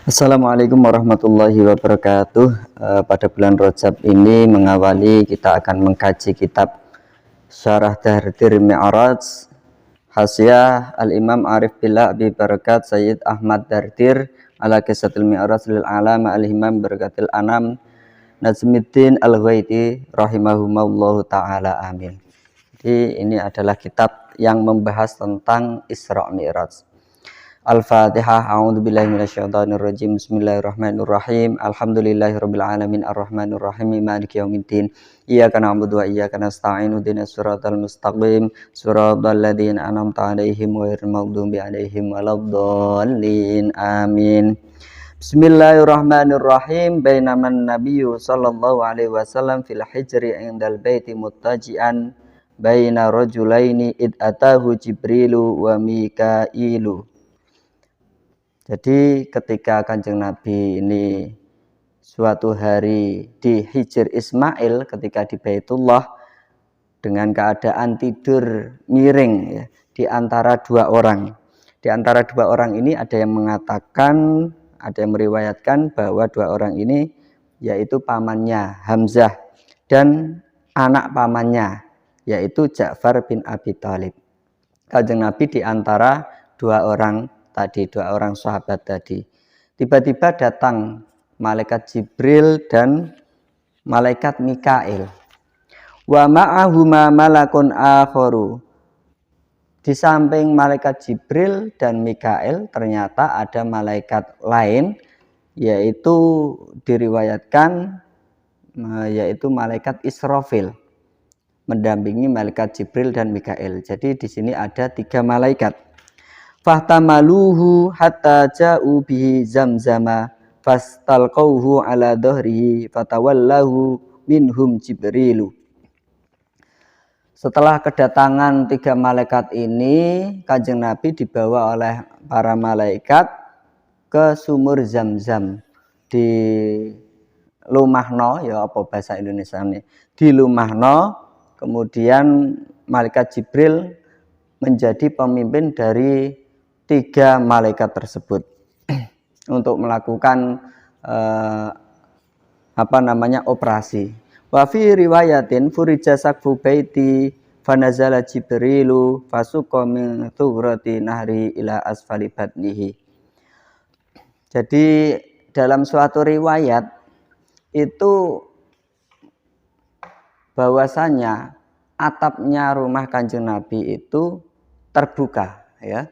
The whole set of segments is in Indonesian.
Assalamualaikum warahmatullahi wabarakatuh. Pada bulan Rajab ini mengawali kita akan mengkaji kitab Syarah Tahrir Mi'raj Hasyiah Al-Imam Arif Billah Abi Barakat Sayyid Ahmad Dardir ala Qisatil Mi'raj lil Alam Al-Imam Barakatil Anam Nazmuddin Al-Ghaiti rahimahumallahu ta'ala, amin. Jadi ini adalah kitab yang membahas tentang Isra Mi'raj. Al-Fatihah. A'udzubillahi minasyaitonirrajim. Bismillahirrahmanirrahim. Alhamdulillahirabbil alamin arrahmanirrahim maliki yaumiddin. Iyyaka na'budu wa iyyaka nasta'in. Ihdinas siratal mustaqim. Shiratal ladzina an'amta 'alaihim ghairil maghdubi 'alaihim waladdallin. Amin. Bismillahirrahmanirrahim. Bainaman nabiyyu sallallahu alaihi wasallam fil hijri indal baiti muttaji'an baina rajulaini id atahu Jibrilu wa Mikailu. Jadi ketika Kanjeng Nabi ini suatu hari di Hijr Ismail, ketika di Baitullah dengan keadaan tidur miring ya, di antara dua orang. Di antara dua orang ini ada yang mengatakan, ada yang meriwayatkan bahwa dua orang ini yaitu pamannya Hamzah dan anak pamannya yaitu Ja'far bin Abi Thalib. Kanjeng Nabi di antara dua orang tadi, dua orang sahabat tadi. Tiba-tiba datang malaikat Jibril dan malaikat Mikail. Wa ma'ahuma malakun akharu. Di samping malaikat Jibril dan Mikail ternyata ada malaikat lain, yaitu diriwayatkan yaitu malaikat Israfil mendampingi malaikat Jibril dan Mikail. Jadi di sini ada tiga malaikat. Fahtamaluhu hatta ja'u bihi zamzama fastalqauhu ala dhahrihi fatawallahu minhum Jibrilu. Setelah kedatangan tiga malaikat ini, Kanjeng Nabi dibawa oleh para malaikat ke sumur Zamzam di Lumahno, ya apa bahasa Indonesia ini, di Lumahno. Kemudian malaikat Jibril menjadi pemimpin dari tiga malaikat tersebut untuk melakukan operasi. Wa fi riwayatin furija sakfu baiti fanazala Jibrilu fasuqa min thughrati nahri ila asfali batnihi. Jadi dalam suatu riwayat itu bahwasanya atapnya rumah Kanjeng Nabi itu terbuka ya,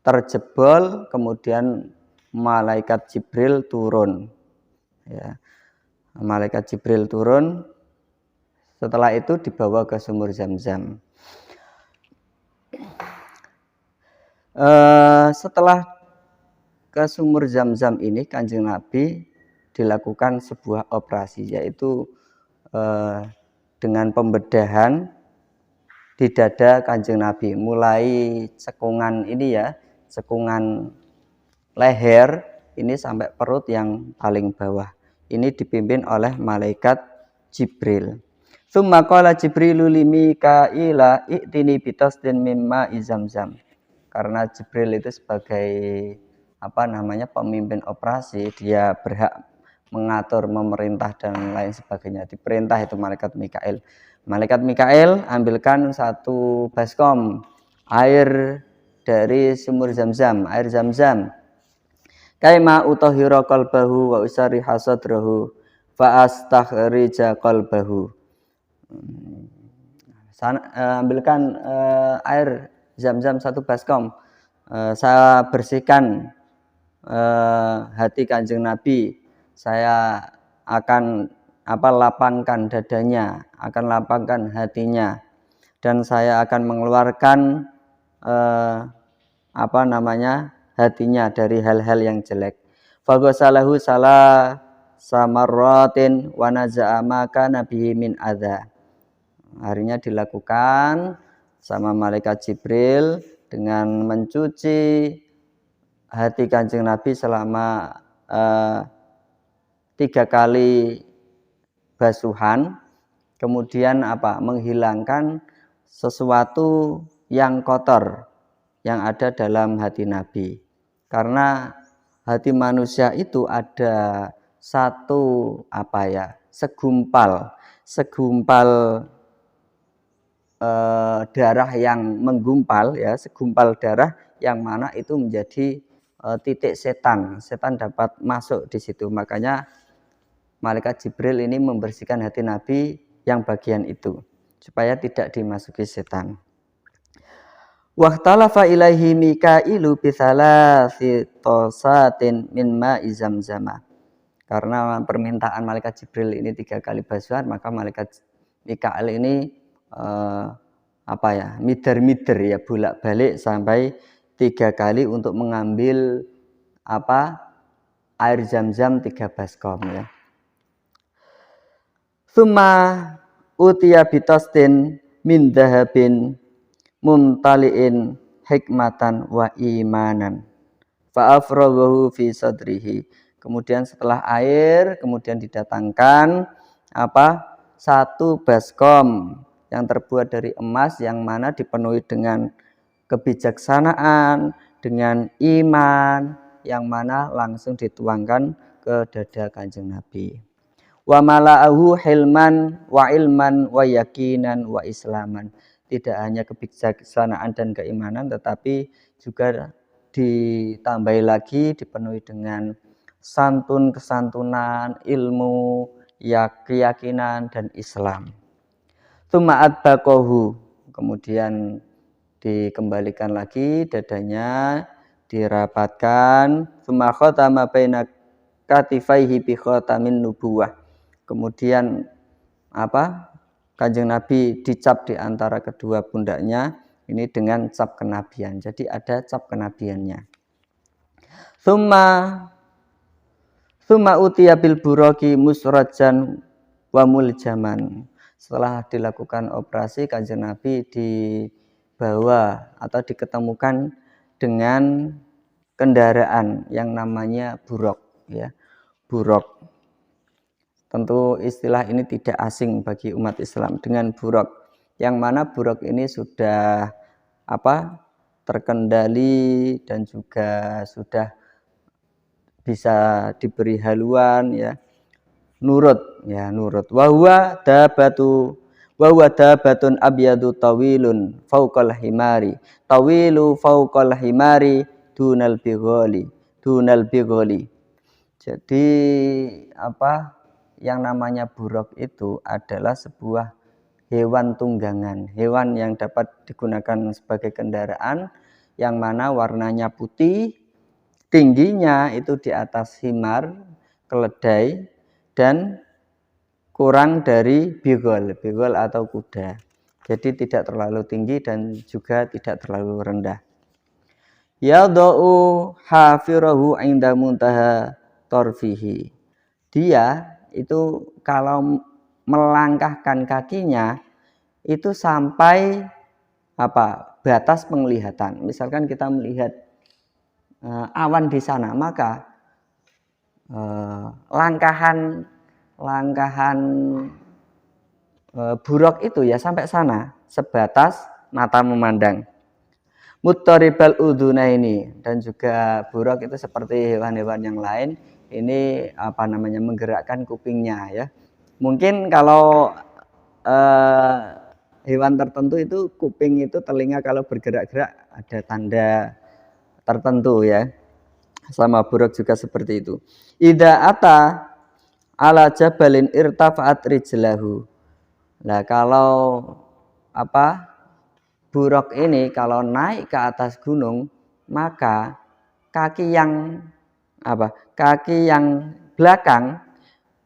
terjebol, kemudian malaikat Jibril turun ya. Malaikat Jibril turun, setelah itu dibawa ke sumur Zamzam. Setelah ke sumur Zamzam ini Kanjeng Nabi dilakukan sebuah operasi, yaitu dengan pembedahan di dada Kanjeng Nabi, mulai cekungan ini ya, cekungan leher ini sampai perut yang paling bawah. Ini dipimpin oleh malaikat Jibril. Tsumma qala Jibrilu li Mikaila i'tini bitasdin mimma Zamzam. Karena Jibril itu sebagai pemimpin operasi, dia berhak mengatur, memerintah dan lain sebagainya. Diperintah itu malaikat Mikail. Malaikat Mikail, ambilkan satu baskom air dari sumur Zamzam, air Zamzam. Kaima utahhira qalbahu wa usariha sadrahu fa astakhrija qalbahu. Ambilkan air Zamzam satu baskom. Saya bersihkan hati Kanjeng Nabi. Saya akan lapangkan dadanya, akan lapangkan hatinya, dan saya akan mengeluarkan hatinya dari hal-hal yang jelek. Faghasalahu salah samarratin wa naza'a ma kana bihi min adza. Harinya dilakukan sama malaikat Jibril dengan mencuci hati Kanjeng Nabi selama 3 kali basuhan, kemudian menghilangkan sesuatu yang kotor yang ada dalam hati Nabi. Karena hati manusia itu ada satu segumpal darah yang menggumpal ya, segumpal darah yang mana itu menjadi titik setan dapat masuk di situ. Makanya malaikat Jibril ini membersihkan hati Nabi yang bagian itu supaya tidak dimasuki setan. Wahtalafa ilaihi Mikailu bithalasi tosatin min ma'i zamzama. Karena permintaan malaikat Jibril ini 3 kali basuhan, maka malaikat Mikail ini mider-mider ya, bolak-balik sampai 3 kali untuk mengambil air zam-zam 3 baskom ya. Tsumma utiya bitastin min dahabin mumtaliin hikmatan wa imanan fa afraghahu fi sadrihi. Kemudian setelah air kemudian didatangkan 1 baskom yang terbuat dari emas yang mana dipenuhi dengan kebijaksanaan, dengan iman, yang mana langsung dituangkan ke dada Kanjeng Nabi. Wa mala'ahu hilman wa ilman wa yakinan wa islaman. Tidak hanya kebijaksanaan dan keimanan, tetapi juga ditambahi lagi, dipenuhi dengan santun, kesantunan, ilmu, keyakinan dan Islam. Tsumma adbaqahu, kemudian dikembalikan lagi dadanya, dirapatkan. Tsumma khatama baina katifaihi bi khatamin nubuwah. Kemudian Kanjeng Nabi dicap di antara kedua pundaknya ini dengan cap kenabian. Jadi ada cap kenabiannya. Tsumma utiya bil buraki musrajan wa muljaman. Setelah dilakukan operasi, Kanjeng Nabi dibawa atau diketemukan dengan kendaraan yang namanya buruk ya. Buruk. Tentu istilah ini tidak asing bagi umat Islam, dengan buruk, yang mana buruk ini sudah terkendali dan juga sudah bisa diberi haluan ya, nurut. Wa huwa dabatun abyadu tawilun fauqal himari dunal bighali. Jadi yang namanya buruk itu adalah sebuah hewan tunggangan, hewan yang dapat digunakan sebagai kendaraan, yang mana warnanya putih, tingginya itu di atas himar, keledai, dan kurang dari bighal atau kuda. Jadi tidak terlalu tinggi dan juga tidak terlalu rendah. Yadau hafirahu inda muntaha torfihi. Dia itu kalau melangkahkan kakinya itu sampai batas penglihatan. Misalkan kita melihat awan di sana, maka langkahan buruk itu ya sampai sana, sebatas mata memandang. Muttaribal udhunaini, dan juga buruk itu seperti hewan-hewan yang lain, ini menggerakkan kupingnya ya. Mungkin kalau hewan tertentu itu kuping itu, telinga kalau bergerak-gerak ada tanda tertentu ya. Sama buruk juga seperti itu. Idza ata ala jabalin irtafa'at rijlahu. Nah, kalau buruk ini kalau naik ke atas gunung, maka kaki yang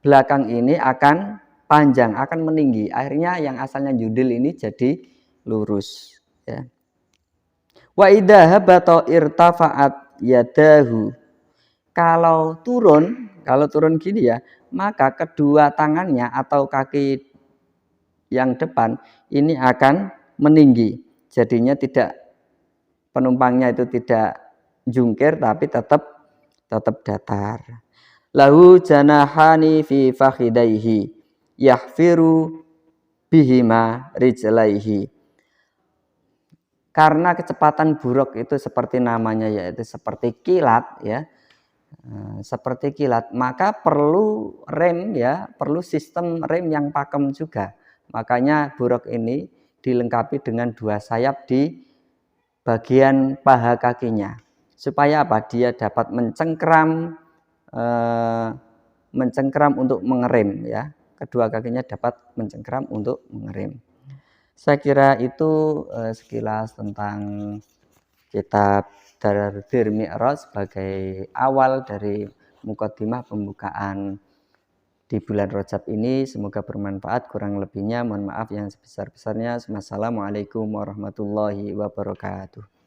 belakang ini akan panjang, akan meninggi. Akhirnya yang asalnya judil ini jadi lurus ya. Wa idza habata irtafa'at yadahu. Kalau turun gini ya, maka kedua tangannya atau kaki yang depan ini akan meninggi. Jadinya penumpangnya itu tidak jungkir, tapi tetap datar. Lahu janahani fi fakhidaihi yahfiru bihima rijlaihi. Karena kecepatan buruk itu seperti namanya, yaitu seperti kilat ya. seperti kilat, maka perlu rem ya, perlu sistem rem yang pakem juga. Makanya buruk ini dilengkapi dengan 2 sayap di bagian paha kakinya. Supaya apa? Dia dapat mencengkram untuk mengerem ya. Kedua kakinya dapat mencengkram untuk mengerem. Saya kira itu sekilas tentang kitab Dardir Mi'raj sebagai awal dari mukadimah pembukaan di bulan Rajab ini. Semoga bermanfaat, kurang lebihnya mohon maaf yang sebesar-besarnya. Wassalamualaikum warahmatullahi wabarakatuh.